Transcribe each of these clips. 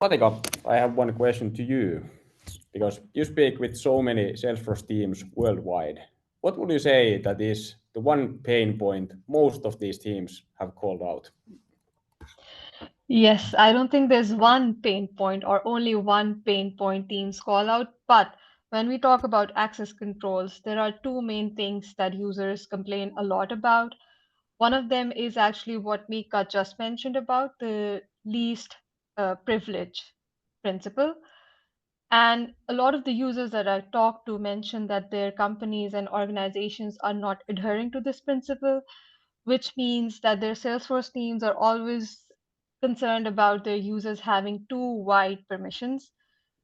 Patika, I have one question to you, because you speak with so many Salesforce teams worldwide. What would you say that is the one pain point most of these teams have called out? Yes, I don't think there's one pain point or only one pain point teams call out, but when we talk about access controls, there are two main things that users complain a lot about. One of them is actually what Mika just mentioned about the least privilege principle. And a lot of the users that I talked to mentioned that their companies and organizations are not adhering to this principle, which means that their Salesforce teams are always concerned about their users having too wide permissions,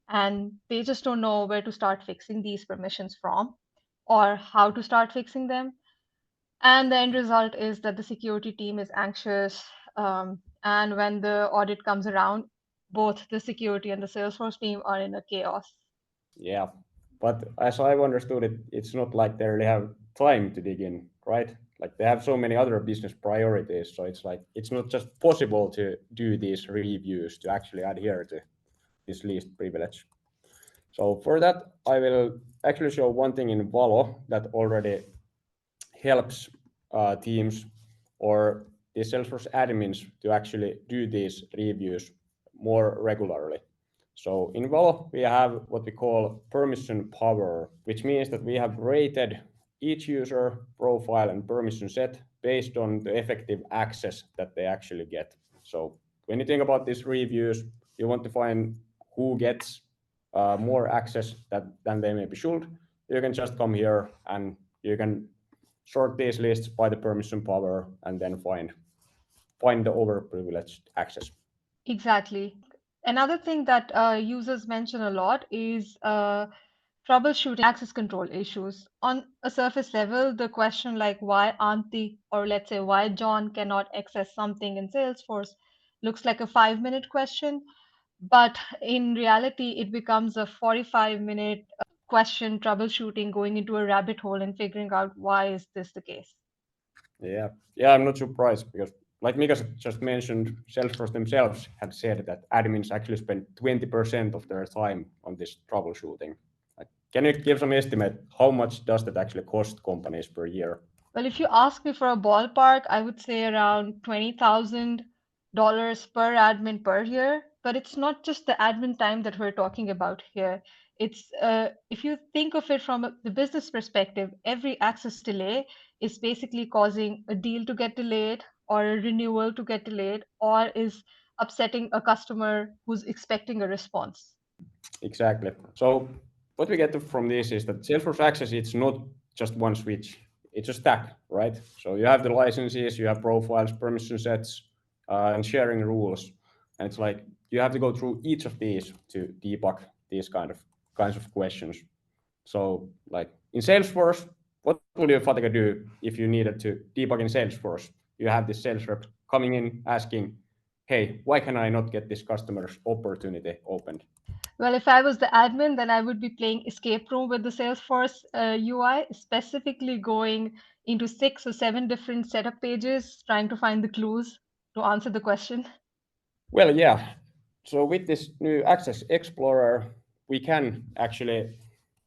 and they just don't know where to start fixing these permissions from or how to start fixing them. And the end result is that the security team is anxious. And when the audit comes around, both the security and the Salesforce team are in a chaos. Yeah, but as I've understood it, it's not like they really have time to dig in, right? Like they have so many other business priorities, so it's like it's not just possible to do these reviews to actually adhere to this least privilege. So for that, I will actually show one thing in Valo that already helps teams or the Salesforce admins to actually do these reviews more regularly. So in Valo, we have what we call permission power, which means that we have rated each user profile and permission set based on the effective access that they actually get. So when you think about these reviews, you want to find who gets more access than they maybe should. You can just come here and you can sort these lists by the permission power and then find the overprivileged access. Exactly. Another thing that users mention a lot is troubleshooting access control issues. On a surface level, the question like why Auntie or let's say why John cannot access something in Salesforce looks like a 5-minute question, but in reality, it becomes a 45-minute question troubleshooting, going into a rabbit hole and figuring out why is this the case. Yeah, yeah, I'm not surprised because, like Mika just mentioned, Salesforce themselves had said that admins actually spend 20% of their time on this troubleshooting. Like, can you give some estimate how much does that actually cost companies per year? Well, if you ask me for a ballpark, I would say around $20,000 per admin per year. But it's not just the admin time that we're talking about here. It's if you think of it from the business perspective, every access delay is basically causing a deal to get delayed or a renewal to get delayed or is upsetting a customer who's expecting a response. Exactly. So what we get from this is that Salesforce Access, it's not just one switch. It's a stack, right? So you have the licenses, you have profiles, permission sets, and sharing rules. And it's like you have to go through each of these to debug these kinds of questions. So like in Salesforce, what would your Fatica do if you needed to debug in Salesforce? You have this sales rep coming in asking, hey, why can I not get this customer's opportunity opened? Well, if I was the admin, then I would be playing escape room with the Salesforce UI, specifically going into 6 or 7 different setup pages, trying to find the clues to answer the question. Well, yeah. So with this new Access Explorer, we can actually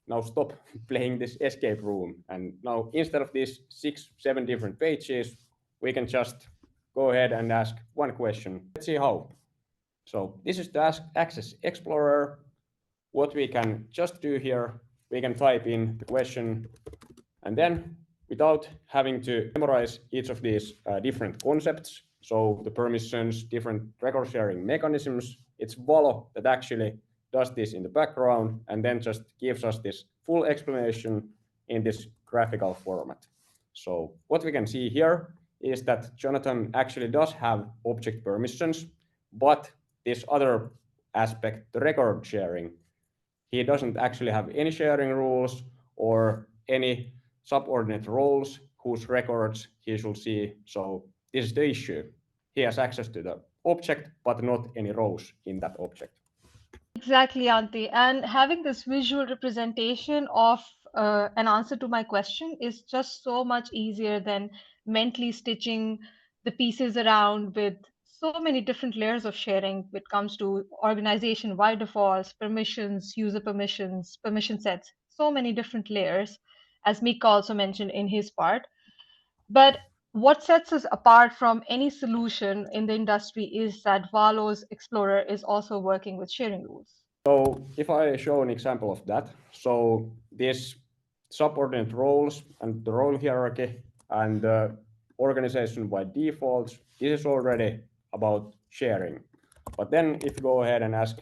now stop playing this escape room. And now instead of these 6, 7 different pages, we can just go ahead and ask one question. Let's see how. So this is the Access Explorer. What we can just do here, we can type in the question and then without having to memorize each of these different concepts, so the permissions, different record sharing mechanisms, it's Valo that actually does this in the background and then just gives us this full explanation in this graphical format. So what we can see here is that Jonathan actually does have object permissions, but this other aspect, the record sharing, he doesn't actually have any sharing rules or any subordinate roles whose records he should see. So this is the issue. He has access to the object, but not any rows in that object. Exactly, Auntie. And having this visual representation of an answer to my question is just so much easier than mentally stitching the pieces around with so many different layers of sharing when it comes to organization-wide defaults, permissions, user permissions, permission sets, so many different layers, as Mika also mentioned in his part. But what sets us apart from any solution in the industry is that Valo's Explorer is also working with sharing rules. So if I show an example of that, so these subordinate roles and the role hierarchy and the organization-wide defaults, this is already about sharing. But then if you go ahead and ask,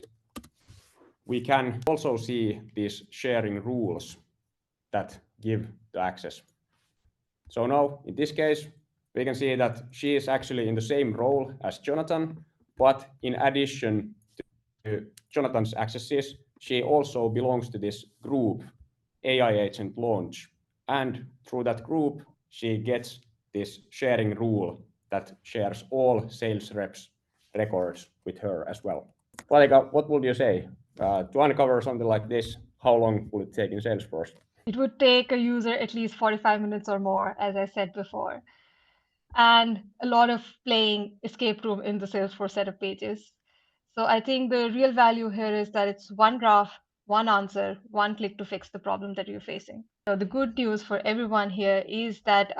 we can also see these sharing rules that give the access. So now, in this case, we can see that she is actually in the same role as Jonathan, but in addition to Jonathan's accesses, she also belongs to this group, AI Agent Launch. And through that group, she gets this sharing rule that shares all sales reps' records with her as well. Valika, what would you say? To uncover something like this, how long will it take in Salesforce? It would take a user at least 45 minutes or more, as I said before, and a lot of playing escape room in the Salesforce setup pages. So I think the real value here is that it's one graph, one answer, one click to fix the problem that you're facing. So the good news for everyone here is that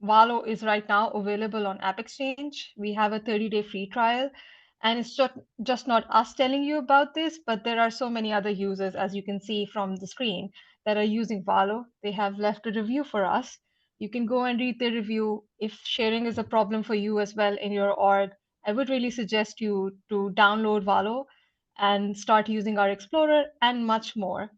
Valo is right now available on App Exchange. We have a 30-day free trial. And it's just not us telling you about this, but there are so many other users, as you can see from the screen, that are using Valo. They have left a review for us. You can go and read the review. If sharing is a problem for you as well in your org, I would really suggest you to download Valo and start using our Explorer and much more.